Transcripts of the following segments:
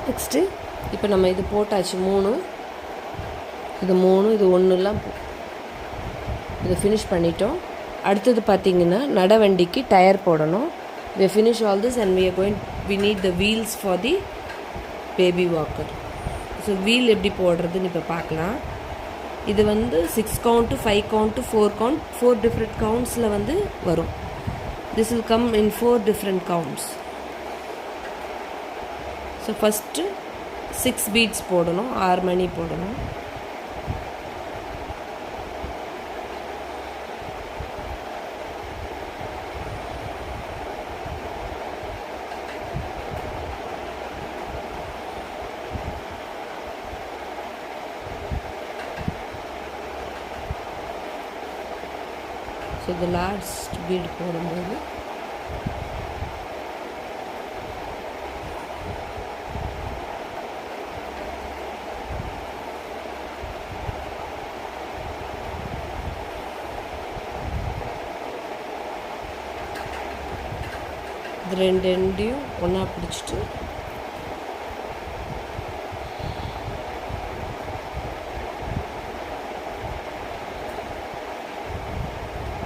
Next இப்போ நம்ம இது போட்டாச்சு 3, இது 3, இது 1 இதை ஃபினிஷ் பண்ணிட்டோம். அடுத்தது பார்த்திங்கன்னா நடவண்டிக்கு டயர் போடணும். we finish all this and we need the wheels for the baby walker. So wheel எப்படி போடுறதுன்னு இப்போ பார்க்கலாம். இது 6 count, 5 count, 4 count, 4 different countsல வரும். this will come in 4 different counts. So first 6 beads போடணும், 6 மணி போடணும். ஸோ the last bead போடும்போது இது 2 எண்டையும் ஒன்றா பிடிச்சிட்டு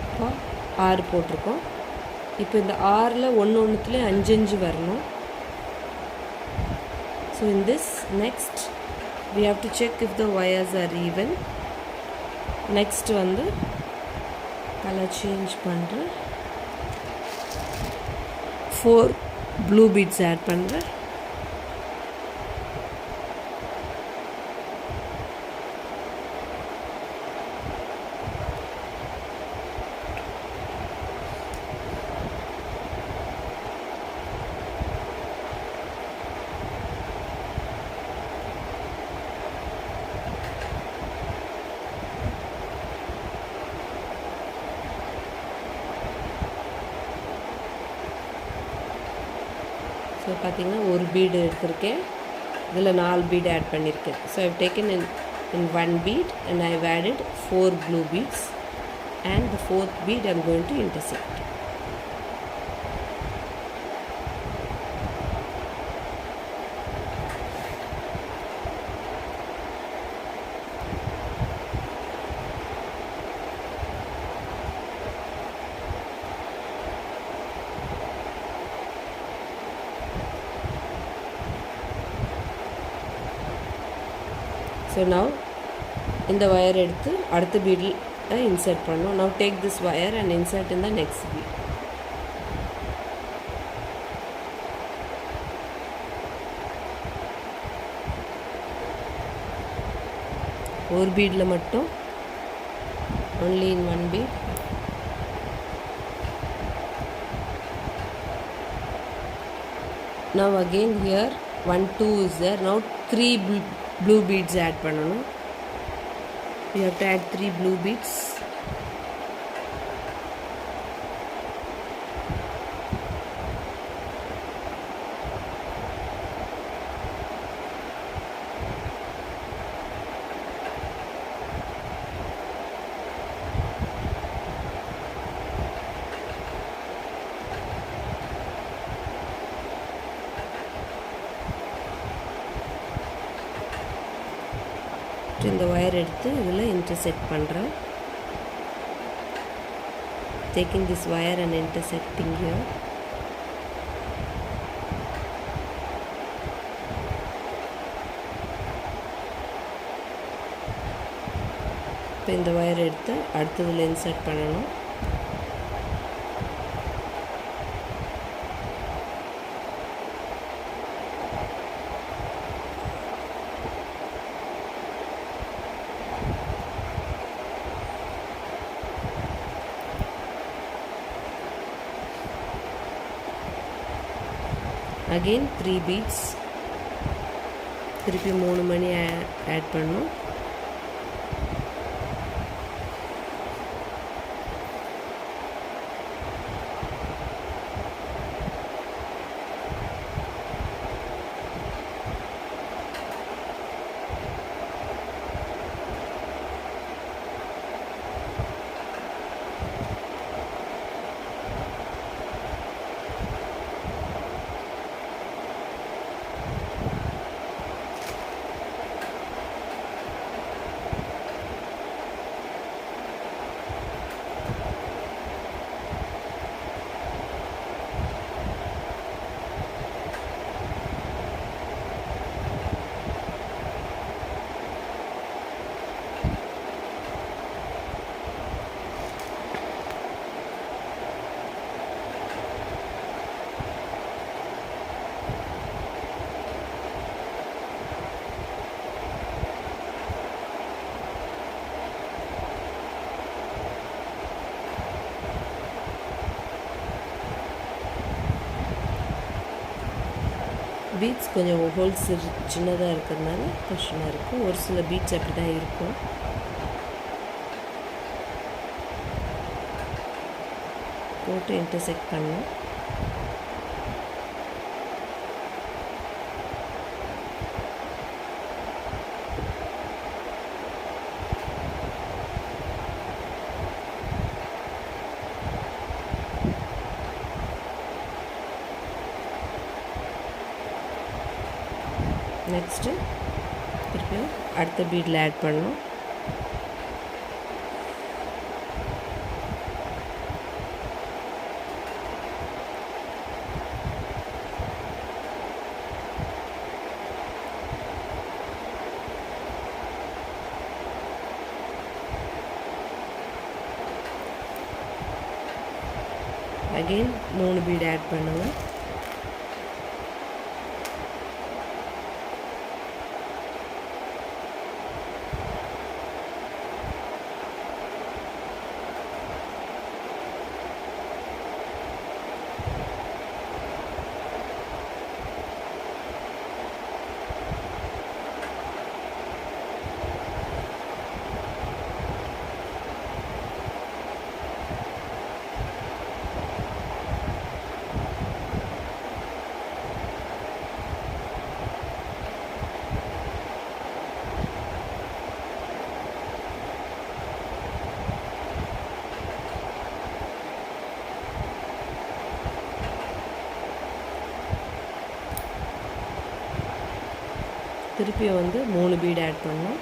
இப்போ 6 போட்டிருக்கோம். இப்போ இந்த 6ல் ஒன்றுத்துலேயும் 5 வரணும். So in this next we have to check if the wires are even. next colour change பண்ணுறேன். 4 blue beads ஆட் பண்ணுறேன். ஸோ பார்த்திங்கன்னா ஒரு பீடு எடுத்திருக்கேன், இதில் 4 பீடு ஆட் பண்ணியிருக்கேன். So I've taken in 1 bead and I've added 4 blue beads and the 4th bead I'm going to intersect. So now இந்த wire எடுத்து அடுத்த beadல் insert பண்ணணும். Now take this wire and insert in the next bead. ஒரு beadல மட்டும் only in one bead. Now again here 1 2 is there. Now 3 blue beads add பண்ணணும். You have to add 3 blue beads. இந்த wire எடுத்து இதில் intersect பண்ணுறேன். taking this wire and intersecting here. இப்போ இந்த wire எடுத்து அடுத்ததில் இன்சர்ட் பண்ணணும். again 3 beads, திருப்பி 3 மணி ஆட் பண்ணணும். பீட்ஸ் கொஞ்சம் ஹோல்ஸ் சின்னதாக இருக்கிறதுனால கஷ்டமாக இருக்கும். ஒரு சில பீட்ஸ் அப்படி தான் இருக்கும். போட்டு இன்டர்செக்ட் பண்ணணும். நெக்ஸ்ட்டு திருப்பியும் அடுத்த பீடில் ஆட் பண்ணணும். அகெயின் 3 பீட் ஆட் பண்ணுங்கள். திருப்பியும் வந்து 3 பீட் ஆட் பண்ணணும்.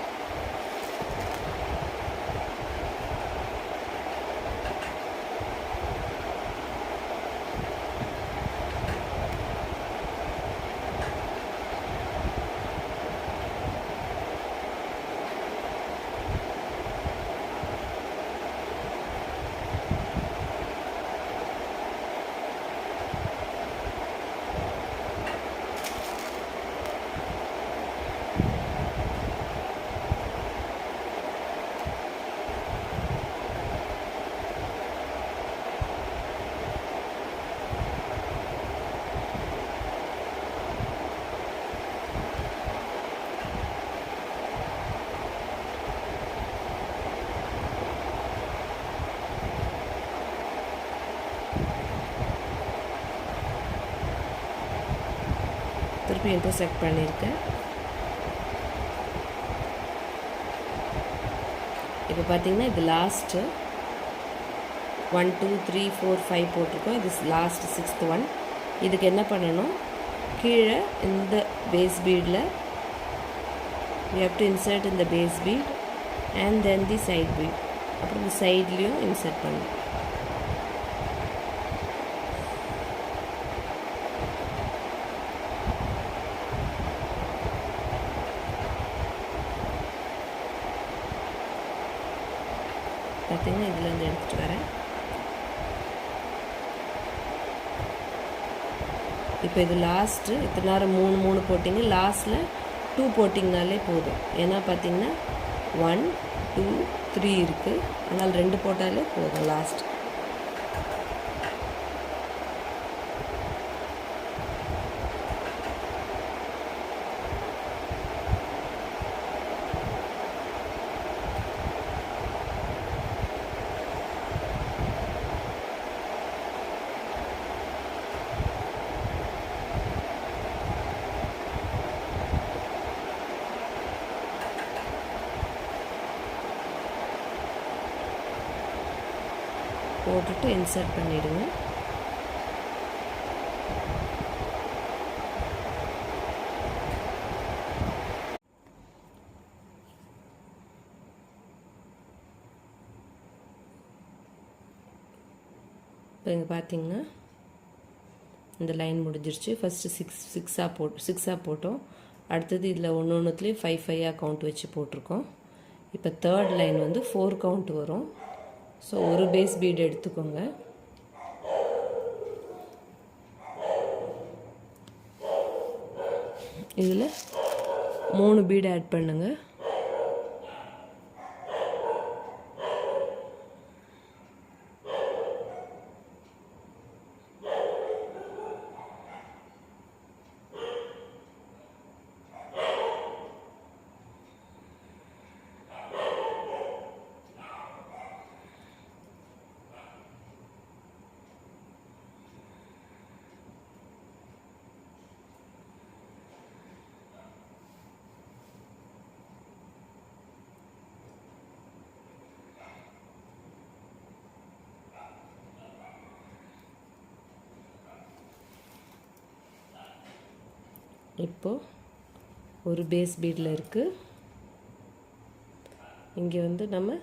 திருப்பி இன்டர்செக்ட் பண்ணியிருக்கேன். இப்போ பார்த்தீங்கன்னா இது லாஸ்ட்டு 1 2 3 4 5 போட்டிருக்கோம். இது லாஸ்ட் 6th ஒன். இதுக்கு என்ன பண்ணணும், கீழே இந்த base பீடில் we have to insert in the base bead and then the side bead. அப்புறம் இந்த சைட்லேயும் இன்சர்ட் பண்ணணும். பார்த்தீங்கன்னா இதுலேருந்து எடுத்துகிட்டு வரேன். இப்போ இது லாஸ்ட்டு இத்தனை நேரம் 3 போட்டிங்க, லாஸ்ட்டில் 2 போட்டிங்கனாலே போதும். ஏன்னா பார்த்தீங்கன்னா 1 2 3 இருக்குது, அதனால் 2 போட்டாலே போதும் லாஸ்ட். போட்டுட்டு இன்சர்ட் பண்ணிவிடுங்க. இப்போ இங்கே பார்த்தீங்கன்னா இந்த லைன் முடிஞ்சிருச்சு. ஃபஸ்ட்டு 6 போட்டோம். அடுத்தது இதில் ஒன்றுத்துலேயும் 5 5 கவுண்ட் வச்சு போட்டிருக்கோம். இப்போ தேர்ட் லைன் வந்து 4 கவுண்ட் வரும். ஸோ ஒரு பேஸ் பீட் எடுத்துக்கோங்க. இதில் 3 பீட் ஆட் பண்ணுங்க. இப்போது ஒரு பேஸ் பீடில் இருக்குது. இங்கே வந்து நம்ம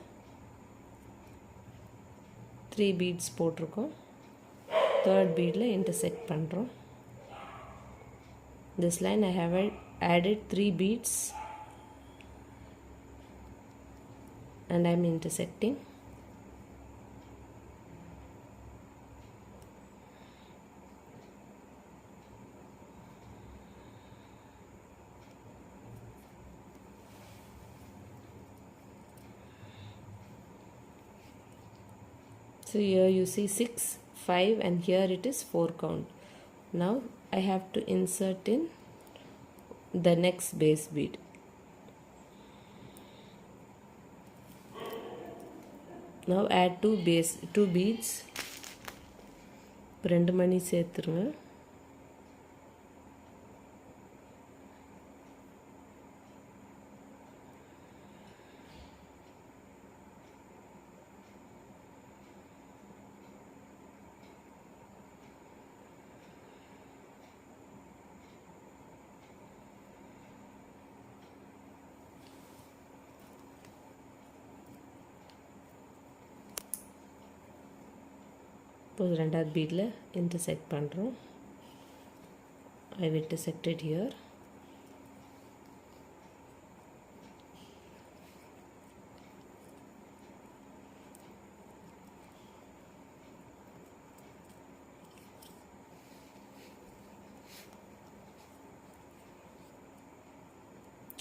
3 பீட்ஸ் போட்டிருக்கோம். தேர்ட் பீடில் இன்டர்செக்ட் பண்ணுறோம். This line I have added 3 beads and I am intersecting. So here you see 6, 5 and here it is 4 count. Now I have to insert in the next base bead. Now add 2 beads. 2 மணி சேர்த்துருங்க. இப்போது ரெண்டாவது பீடில் intersect பண்ணுறோம். I have intersected here.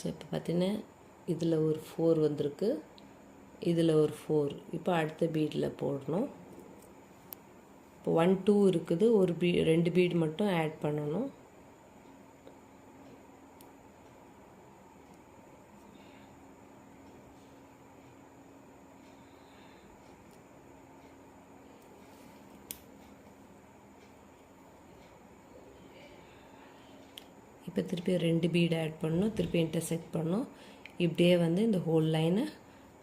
So இப்போ பார்த்தீங்கன்னா இதில் ஒரு 4 வந்திருக்கு, இதில் ஒரு 4. இப்போ அடுத்த பீடில் போடணும். இப்போ 1 2 இருக்குது, 2 பீட் மட்டும் ஆட் பண்ணணும். இப்போ திருப்பி 2 பீட் ஆட் பண்ணணும், திருப்பி இன்டர்செக்ட் பண்ணணும். இப்படியே வந்து இந்த ஹோல் லைனை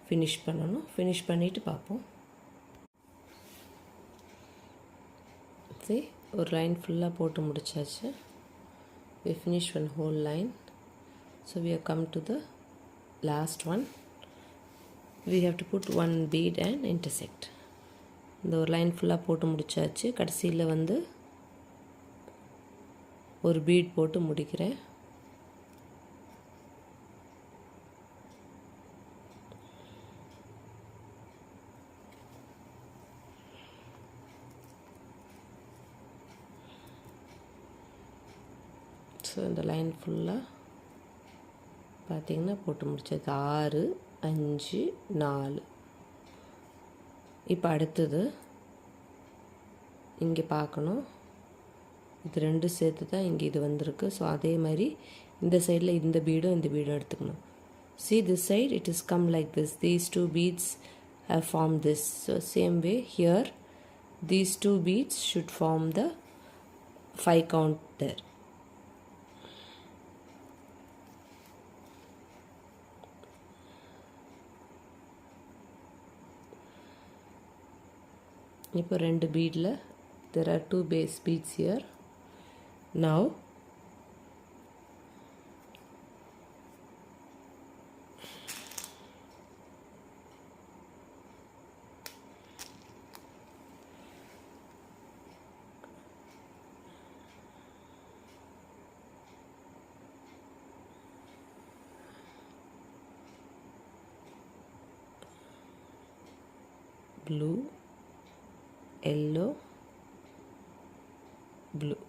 ஃபினிஷ் பண்ணணும். ஃபினிஷ் பண்ணிவிட்டு பார்ப்போம். ஒரு லைன் ஃபுல்லாக போட்டு முடிச்சாச்சு. we finish one whole line. So we have come to the last one. We have to put 1 bead and intersect. இந்த ஒரு லைன் ஃபுல்லாக போட்டு முடிச்சாச்சு. கடைசியில் வந்து ஒரு பீட் போட்டு முடிக்கிறேன். ஸோ இந்த லைன் ஃபுல்லாக பார்த்திங்கன்னா போட்டு முடிச்சது 6 5 4. இப்போ அடுத்தது இங்கே பார்க்கணும், இது 2 சேர்த்து தான் இங்கே இது வந்திருக்கு. ஸோ அதே மாதிரி இந்த சைடில் இந்த பீடும் எடுத்துக்கணும். See this side, it is come like this. These 2 beads have formed this. So same way here, these 2 beads should form the 5 count there. இப்போ 2 பீடில் there are 2 base beads here. Now blue, yellow, blue.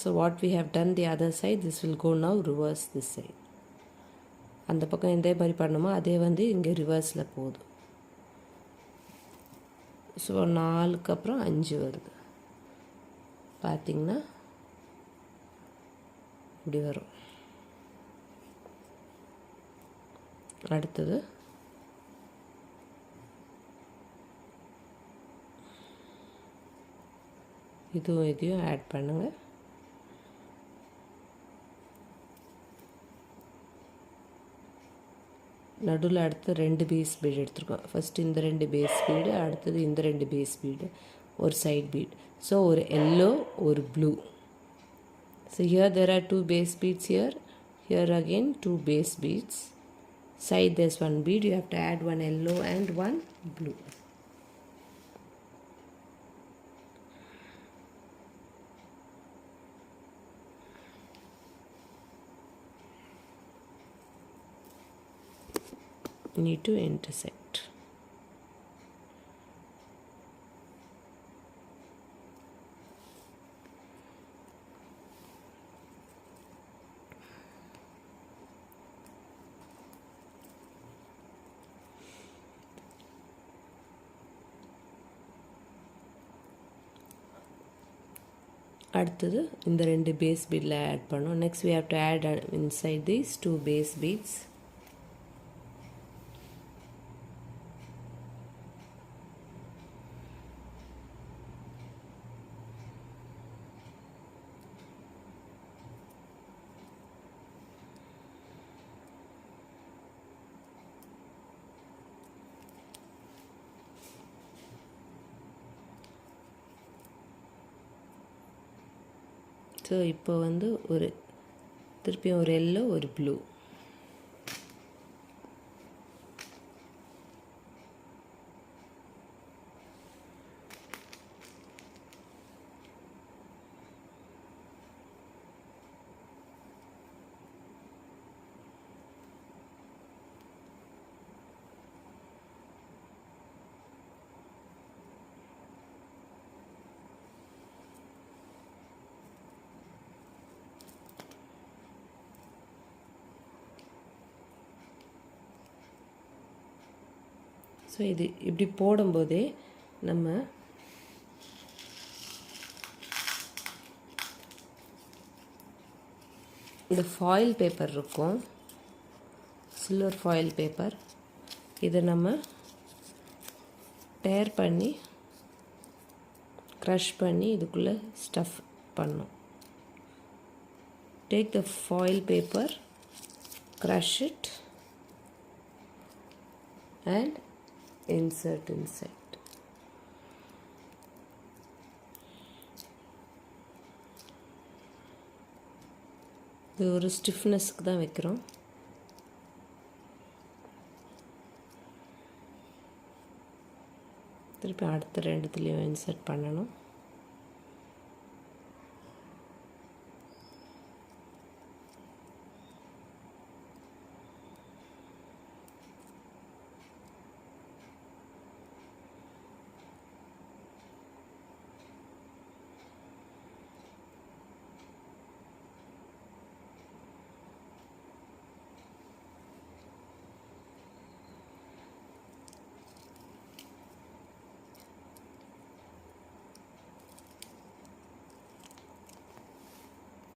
So what we have done the other side, this will go now reverse this side. அந்த பக்கம் எந்த மாதிரி பண்ணுமோ அதே வந்து இங்கே ரிவர்ஸில் போகுது. ஸோ 4க்கு அப்புறம் 5 வருது. பார்த்திங்கன்னா இப்படி வரும். அடுத்தது இதையும் ஆட் பண்ணுங்கள். நடுவில் அடுத்து 2 பேஸ் பீடு எடுத்துருக்கோம். ஃபஸ்ட்டு இந்த 2 பேஸ் பீடு, அடுத்தது இந்த 2 பேஸ் பீடு, ஒரு சைட் பீட். ஸோ ஒரு எல்லோ ஒரு blue. So here there are 2 base beads here. Here again 2 base beads. Side there's 1 bead. You have to add 1 yellow and 1 blue. You need to intersect. அடுத்தது இந்த 2 base பீடில் add பண்ணோம். Next we have to add inside these 2 base beads. So இப்போ வந்து ஒரு திருப்பியும் ஒரு yellow ஒரு blue. So இது இப்படி போடும்போதே நம்ம இந்த ஃபாயில் பேப்பர் இருக்கும், சில்வர் ஃபாயில் பேப்பர், இதை நம்ம டேர் பண்ணி க்ரஷ் பண்ணி இதுக்குள்ளே ஸ்டஃப் பண்ணணும். Take the foil paper, crush it and insert inside. இது ஒரு ஸ்டிஃப்னஸ்க்கு தான் வைக்கிறோம். திருப்பி அடுத்த 2த்துலேயும் இன்சர்ட் பண்ணணும்.